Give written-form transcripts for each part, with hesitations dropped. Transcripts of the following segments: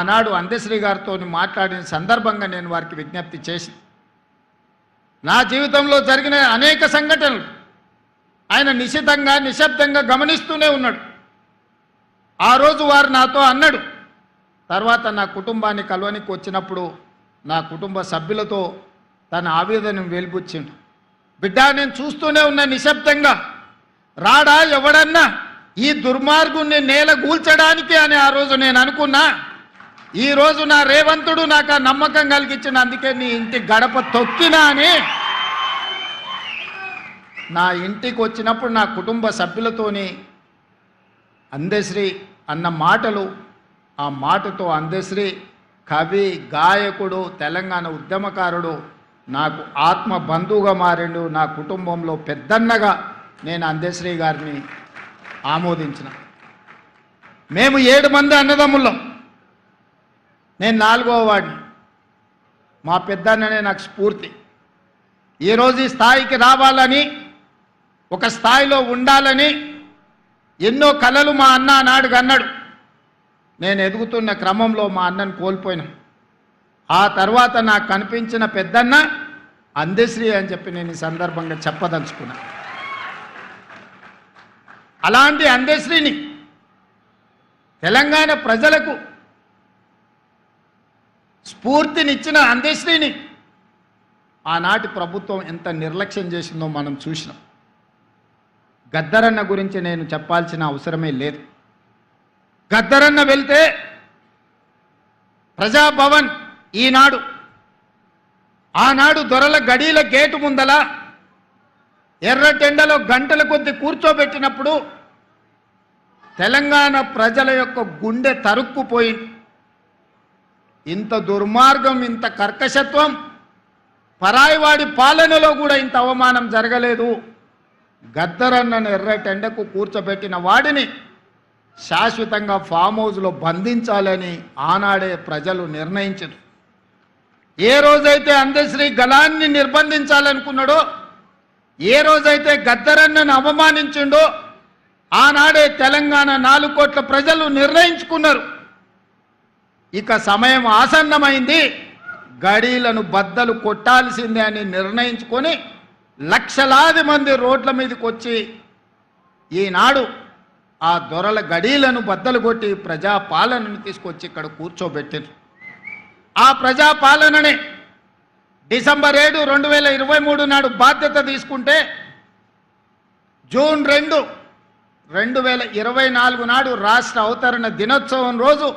ఆనాడు అందశ్రీ గారితో మాట్లాడిన సందర్భంగా నేను వారికి విజ్ఞప్తి చేసి, నా జీవితంలో జరిగిన అనేక సంఘటనలు ఆయన నిశితంగా నిశ్శబ్దంగా గమనిస్తూనే ఉన్నాడు. ఆ రోజు వారు నాతో అన్నాడు, తర్వాత నా కుటుంబాన్ని కలవనికి వచ్చినప్పుడు నా కుటుంబ సభ్యులతో తన ఆవేదనను వెలిబుచ్చిండు. బిడ్డ, నేను చూస్తూనే ఉన్నా నిశ్శబ్దంగా, రాడా ఎవడన్నా ఈ దుర్మార్గుణ్ణి నేల కూల్చడానికి అని ఆ రోజు నేను అనుకున్నా. ఈరోజు నా రేవంతుడు నాకు ఆ నమ్మకం కలిగించిన, అందుకే నీ ఇంటి గడప తొక్కినా అని నా ఇంటికి వచ్చినప్పుడు నా కుటుంబ సభ్యులతోని అందశ్రీ అన్న మాటలు, ఆ మాటతో అందశ్రీ కవి, గాయకుడు, తెలంగాణ ఉద్యమకారుడు నాకు ఆత్మ బంధువుగా మారిండు. నా కుటుంబంలో పెద్దన్నగా నేను అందశ్రీ గారిని ఆమోదించిన. మేము 7 మంది అన్నదమ్ముళ్ళం, నేను 4వ వాడిని. మా పెద్దన్ననే నాకు స్ఫూర్తి. ఈరోజు ఈ స్థాయికి రావాలని, ఒక స్థాయిలో ఉండాలని ఎన్నో కలలు మా అన్న నాడు అన్నాడు. నేను ఎదుగుతున్న క్రమంలో మా అన్నను కోల్పోయినా. ఆ తర్వాత నాకు కనిపించిన పెద్దన్న అందశ్రీ అని చెప్పి నేను ఈ సందర్భంగా చెప్పదలుచుకున్నా. అలాంటి అందశ్రీని, తెలంగాణ ప్రజలకు స్ఫూర్తినిచ్చిన అందశ్రీని ఆనాటి ప్రభుత్వం ఎంత నిర్లక్ష్యం చేసిందో మనం చూసినాం. గద్దరన్న గురించి నేను చెప్పాల్సిన అవసరమే లేదు. గద్దరన్న వెళ్తే ప్రజాభవన్ ఆనాడు దొరల గడీల గేటు ముందల ఎర్రటెండలో గంటల కొద్ది కూర్చోబెట్టినప్పుడు తెలంగాణ ప్రజల యొక్క గుండె తరుక్కుపోయింది. ఇంత దుర్మార్గం, ఇంత కర్కశత్వం పరాయివాడి పాలనలో కూడా ఇంత అవమానం జరగలేదు. గద్దరన్నను ఎర్రటెండకు కూర్చోబెట్టిన వాడిని శాశ్వతంగా ఫామ్ హౌస్లో బంధించాలని ఆనాడే ప్రజలు నిర్ణయించారు. ఏ రోజైతే అందశ్రీ గలాన్ని నిర్బంధించాలనుకున్నాడో, ఏ రోజైతే గద్దరన్నను అవమానించిండో, ఆనాడే తెలంగాణ 4 కోట్ల ప్రజలు నిర్ణయించుకున్నారు, ఇక సమయం ఆసన్నమైంది, గడీలను బద్దలు కొట్టాల్సిందే అని నిర్ణయించుకొని లక్షలాది మంది రోడ్ల మీదకి వచ్చి ఈనాడు ఆ దొరల గడీలను బద్దలు కొట్టి ప్రజాపాలనను తీసుకొచ్చి ఇక్కడ కూర్చోబెట్టారు. ఆ ప్రజాపాలననే డిసెంబర్ 7, 2023 నాడు బాధ్యత తీసుకుంటే జూన్ 2, 2024 నాడు రాష్ట్ర అవతరణ దినోత్సవం రోజు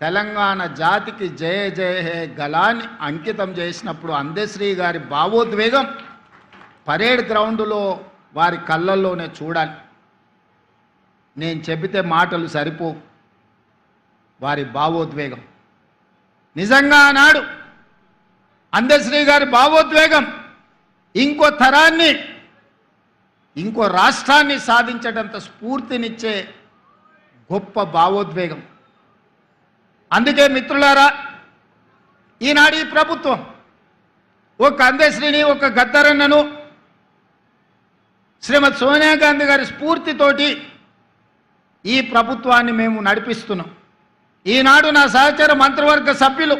తెలంగాణ జాతికి జయ జయ హే గలాన్ని అంకితం చేసినప్పుడు అందశ్రీ గారి భావోద్వేగం పరేడ్ గ్రౌండ్లో వారి కళ్ళల్లోనే చూడాలి. నేను చెబితే మాటలు సరిపో. వారి భావోద్వేగం నిజంగా ఆనాడు అందశ్రీ గారి భావోద్వేగం ఇంకో తరాన్ని, ఇంకో రాష్ట్రాన్ని సాధించేటంత స్ఫూర్తినిచ్చే గొప్ప భావోద్వేగం. అందుకే మిత్రులారా, ఈనాడు ఈ ప్రభుత్వం ఒక అందశ్రీని, ఒక గద్దరన్నను శ్రీమతి సోనియా గాంధీ గారి స్ఫూర్తితోటి ఈ ప్రభుత్వాన్ని మేము నడిపిస్తున్నాం. ఈనాడు నా సహచర మంత్రివర్గ సభ్యులు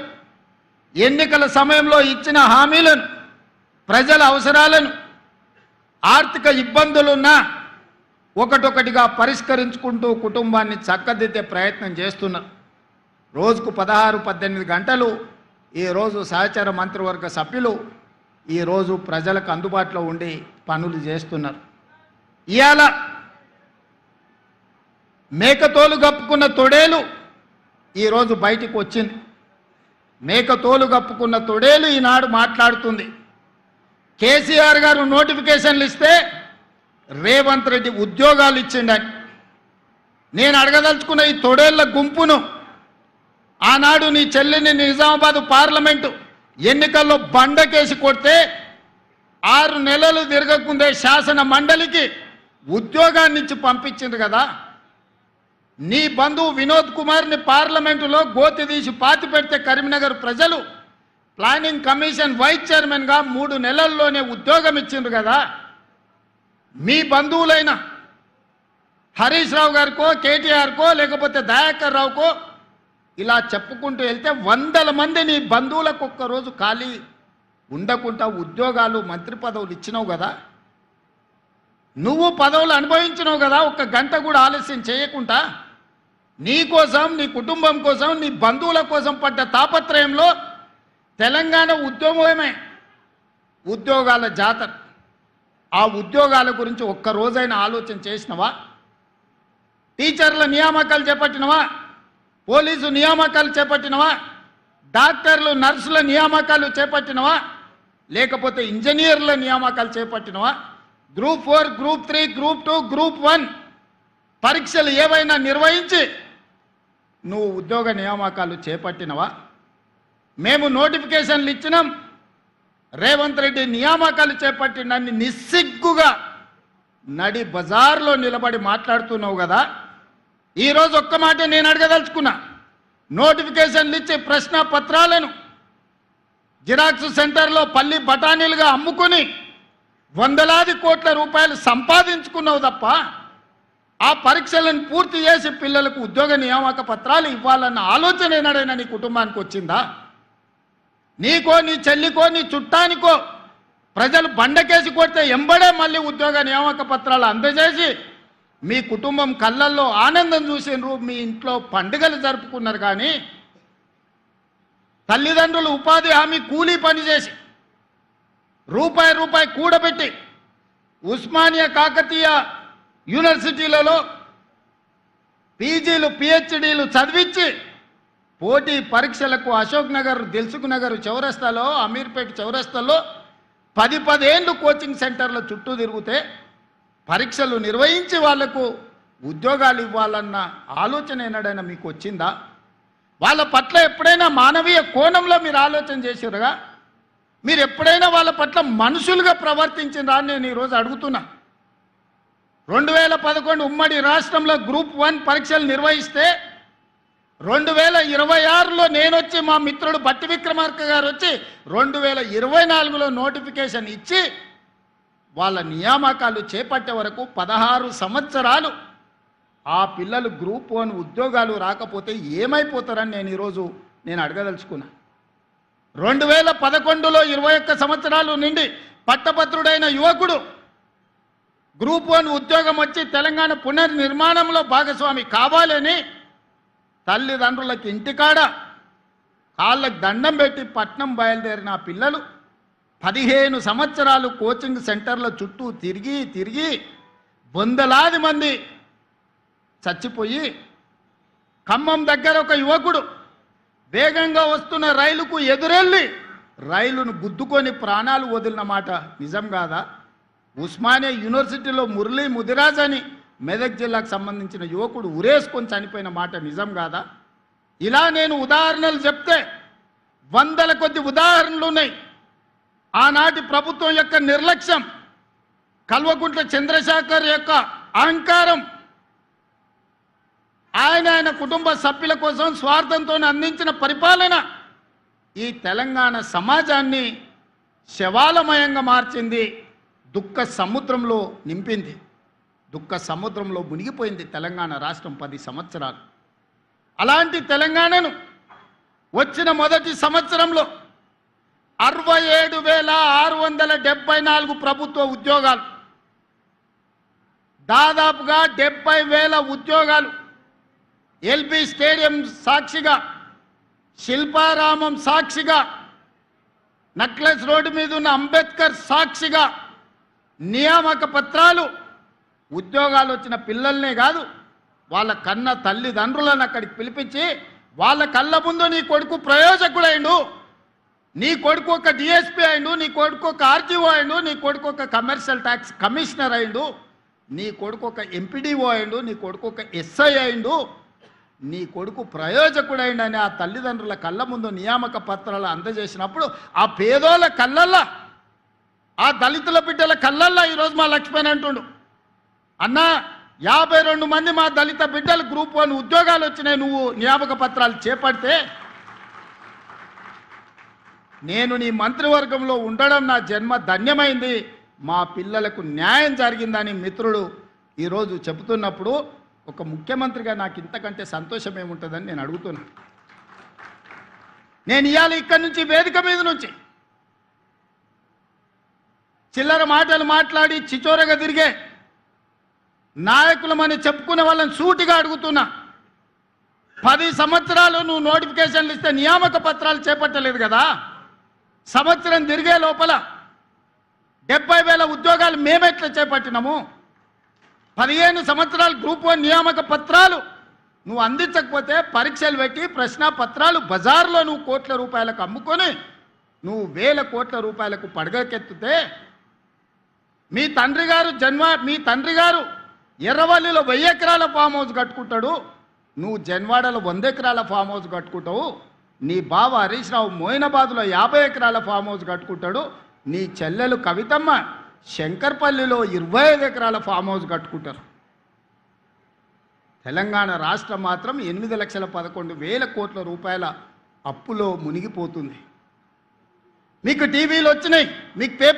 ఎన్నికల సమయంలో ఇచ్చిన హామీలను, ప్రజల అవసరాలను, ఆర్థిక ఇబ్బందులున్నా ఒకటొకటిగా పరిష్కరించుకుంటూ కుటుంబాన్ని చక్కదిద్దే ప్రయత్నం చేస్తున్నారు. రోజుకు 16-18 గంటలు ఈరోజు సహచర మంత్రివర్గ సభ్యులు ఈరోజు ప్రజలకు అందుబాటులో ఉండి పనులు చేస్తున్నారు. ఇవాళ మేకతోలు కప్పుకున్న తొడేలు ఈరోజు బయటికి వచ్చింది. మేకతోలు కప్పుకున్న తొడేలు ఈనాడు మాట్లాడుతుంది. కేసీఆర్ గారు నోటిఫికేషన్లు ఇస్తే రేవంత్ రెడ్డి ఉద్యోగాలు ఇచ్చిండని. నేను అడగదలుచుకున్న ఈ తొడేళ్ల గుంపును, ఆనాడు నీ చెల్లిని నిజామాబాద్ పార్లమెంటు ఎన్నికల్లో బండకేసి కొడితే 6 నెలలు తిరగకుందే శాసన మండలికి ఉద్యోగాన్ని ఇచ్చి పంపించింది కదా. నీ బంధువు వినోద్ కుమార్ని పార్లమెంటులో గోతి తీసి పాతి పెడితే కరీంనగర్ ప్రజలు ప్లానింగ్ కమిషన్ వైస్ చైర్మన్గా 3 నెలల్లోనే ఉద్యోగం ఇచ్చిండ్రు కదా. మీ బంధువులైన హరీష్ రావు గారికో, కేటీఆర్కో, లేకపోతే దయాకర్ రావుకో ఇలా చెప్పుకుంటూ వెళ్తే వందల మంది నీ బంధువులకు ఒక్కరోజు ఖాళీ ఉండకుండా ఉద్యోగాలు మంత్రి పదవులు ఇచ్చినావు కదా, నువ్వు పదవులు అనుభవించినావు కదా, ఒక్క గంట కూడా ఆలస్యం చేయకుండా నీ కోసం, నీ కుటుంబం కోసం, నీ బంధువుల కోసం పడ్డ తాపత్రయంలో తెలంగాణ ఉద్యమమే ఉద్యోగాల జాతర. ఆ ఉద్యోగాల గురించి ఒక్క రోజైనా ఆలోచన చేసినవా? టీచర్ల నియామకాలు చేపట్టినవా? పోలీసు నియామకాలు చేపట్టినవా? డాక్టర్లు నర్సుల నియామకాలు చేపట్టినవా? లేకపోతే ఇంజనీర్ల నియామకాలు చేపట్టినవా? గ్రూప్ 4, గ్రూప్ 3, గ్రూప్ 2, గ్రూప్ 1 పరీక్షలు ఏవైనా నిర్వహించి నువ్వు ఉద్యోగ నియామకాలు చేపట్టినవా? మేము నోటిఫికేషన్లు ఇచ్చినాం, రేవంత్ రెడ్డి నియామకాలు చేపట్టినన్ని నిస్సిగ్గుగా నడి బజార్లో నిలబడి మాట్లాడుతున్నావు కదా. ఈరోజు ఒక్క మాట నేను అడగదలుచుకున్నా. నోటిఫికేషన్లు ఇచ్చి ప్రశ్న పత్రాలను జిరాక్స్ సెంటర్లో పల్లి బఠానీలుగా అమ్ముకుని వందలాది కోట్ల రూపాయలు సంపాదించుకున్నావు తప్ప ఆ పరీక్షలను పూర్తి చేసి పిల్లలకు ఉద్యోగ నియామక పత్రాలు ఇవ్వాలన్న ఆలోచన ఏనాడైనా నీ కుటుంబానికి వచ్చిందా? నీకో, నీ చెల్లికో, నీ చుట్టానికో ప్రజలు బండకేసి కొడితే ఎంబడే మళ్ళీ ఉద్యోగ నియామక పత్రాలు అందజేసి మీ కుటుంబం కళ్ళల్లో ఆనందం చూసినారు, మీ ఇంట్లో పండుగలు జరుపుకున్నారు. కానీ తల్లిదండ్రులు ఉపాధి హామీ కూలీ పనిచేసి రూపాయి కూడబెట్టి ఉస్మానియా కాకతీయ యూనివర్సిటీలలో పీజీలు పిహెచ్డీలు చదివించి పోటీ పరీక్షలకు అశోక్ నగర్, దిల్సుఖ్ నగర్ చౌరస్తాలో, అమీర్పేట చౌరస్తాలో 10 ఏళ్ళు కోచింగ్ సెంటర్ల చుట్టూ తిరిగితే పరీక్షలు నిర్వహించి వాళ్లకు ఉద్యోగాలు ఇవ్వాలన్న ఆలోచన ఏనాడైనా మీకు వచ్చిందా? వాళ్ళ పట్ల ఎప్పుడైనా మానవీయ కోణంలో మీరు ఆలోచన చేశారుగా? మీరు ఎప్పుడైనా వాళ్ళ పట్ల మనుషులుగా ప్రవర్తించిందా అని నేను ఈరోజు అడుగుతున్నా. 2011 ఉమ్మడి రాష్ట్రంలో గ్రూప్ 1 పరీక్షలు నిర్వహిస్తే 2026లో నేనొచ్చి, మా మిత్రుడు బట్టి విక్రమార్క గారు వచ్చి 2024లో నోటిఫికేషన్ ఇచ్చి వాళ్ళ నియామకాలు చేపట్టే వరకు 16 సంవత్సరాలు ఆ పిల్లలు గ్రూప్ 1 ఉద్యోగాలు రాకపోతే ఏమైపోతారని నేను ఈరోజు అడగదలుచుకున్నా. 2011లో 21 సంవత్సరాలు నిండి పట్టభద్రుడైన యువకుడు గ్రూప్ 1 ఉద్యోగం వచ్చి తెలంగాణ పునర్నిర్మాణంలో భాగస్వామి కావాలని తల్లిదండ్రులకి ఇంటికాడ కాళ్ళకు దండం పెట్టి పట్నం బయలుదేరిన ఆ పిల్లలు 15 సంవత్సరాలు కోచింగ్ సెంటర్ల చుట్టూ తిరిగి వందలాది మంది చచ్చిపోయి, ఖమ్మం దగ్గర ఒక యువకుడు వేగంగా వస్తున్న రైలుకు ఎదురెళ్ళి రైలును గుద్దుకొని ప్రాణాలు వదిలిన మాట నిజం కాదా? ఉస్మానియా యూనివర్సిటీలో మురళీ ముదిరాజ్ అని మెదక్ జిల్లాకు సంబంధించిన యువకుడు ఉరేసుకొని చనిపోయిన మాట నిజం కాదా? ఇలా నేను ఉదాహరణలు చెప్తే వందల కొద్ది ఉదాహరణలు ఉన్నాయి. ఆనాటి ప్రభుత్వం యొక్క నిర్లక్ష్యం, కల్వకుంట్ల చంద్రశేఖర్ యొక్క అహంకారం, ఆయన కుటుంబ సభ్యుల కోసం స్వార్థంతో అందించిన పరిపాలన ఈ తెలంగాణ సమాజాన్ని శవాలమయంగా మార్చింది, దుఃఖ సముద్రంలో నింపింది, దుఃఖ సముద్రంలో మునిగిపోయింది తెలంగాణ రాష్ట్రం 10 సంవత్సరాలు. అలాంటి తెలంగాణను వచ్చిన మొదటి సంవత్సరంలో 67,674 ప్రభుత్వ ఉద్యోగాలు, దాదాపుగా 70,000 ఉద్యోగాలు ఎల్బీ స్టేడియం సాక్షిగా, శిల్పారామం సాక్షిగా, నక్లెస్ రోడ్డు మీద ఉన్న అంబేద్కర్ సాక్షిగా నియామక పత్రాలు, ఉద్యోగాలు వచ్చిన పిల్లల్నే కాదు వాళ్ళ కన్న తల్లిదండ్రులను అక్కడికి పిలిపించి వాళ్ళ కళ్ళ ముందు నీ కొడుకు ప్రయోజకుడైండు, నీ కొడుకు ఒక డిఎస్పీ అయిండు, నీ కొడుకు ఒక ఆర్టీఓ అయిండు, నీ కొడుకు ఒక కమర్షియల్ ట్యాక్స్ కమిషనర్ అయిండు, నీ కొడుకు ఒక ఎంపీడీఓ అయిండు, నీ కొడుకు ఒక ఎస్ఐ అయిండు, నీ కొడుకు ప్రయోజకుడైండని ఆ తల్లిదండ్రుల కళ్ళ ముందు నియామక పత్రాలు అందజేసినప్పుడు ఆ పేదోళ్ళ కళ్ళల్లా, ఆ దళితుల బిడ్డల కళ్ళల్లా ఈరోజు మా లక్ష్మణ్ అంటుండు, అన్నా 52 మంది మా దళిత బిడ్డలు గ్రూప్ 1 ఉద్యోగాలు వచ్చినాయి, నువ్వు నియామక పత్రాలు చేపడితే నేను నీ మంత్రివర్గంలో ఉండడం నా జన్మ ధన్యమైంది, మా పిల్లలకు న్యాయం జరిగిందని మిత్రుడు ఈరోజు చెబుతున్నప్పుడు ఒక ముఖ్యమంత్రిగా నాకు ఇంతకంటే సంతోషం ఏముంటుందని నేను అడుగుతున్నా. నేను ఇవాళ ఇక్కడి నుంచి వేదిక మీద నుంచి చిల్లర మాటలు మాట్లాడి చిచోరగా తిరిగే నాయకులమని చెప్పుకునే వాళ్ళని సూటిగా అడుగుతున్నా. 10 సంవత్సరాలు నువ్వు నోటిఫికేషన్లు ఇస్తే నియామక పత్రాలు చేపట్టలేదు కదా. సంవత్సరం తిరిగే లోపల 70,000 ఉద్యోగాలు మేమెట్లా చేపట్టినాము. 15 సంవత్సరాలు గ్రూప్ 1 నియామక పత్రాలు నువ్వు అందించకపోతే పరీక్షలు పెట్టి ప్రశ్నాపత్రాలు బజార్లో నువ్వు కోట్ల రూపాయలకు అమ్ముకొని నువ్వు వేల కోట్ల రూపాయలకు పడగకెత్తితే మీ తండ్రి గారు ఎర్రవల్లిలో 1000 ఎకరాల ఫామ్ హౌస్ కట్టుకుంటాడు, నువ్వు జన్వాడలో 100 ఎకరాల ఫామ్ హౌస్ కట్టుకుంటావు. నీ బావ హరీష్ రావు మోయినాబాద్లో 50 ఎకరాల ఫామ్ హౌస్ కట్టుకుంటాడు. నీ చెల్లెలు కవితమ్మ శంకర్పల్లిలో 25 ఎకరాల ఫామ్ హౌస్ కట్టుకుంటారు. తెలంగాణ రాష్ట్రం మాత్రం 8,11,000 కోట్ల రూపాయల అప్పులో మునిగిపోతుంది. మీకు టీవీలు వచ్చినాయి, మీకు పేపర్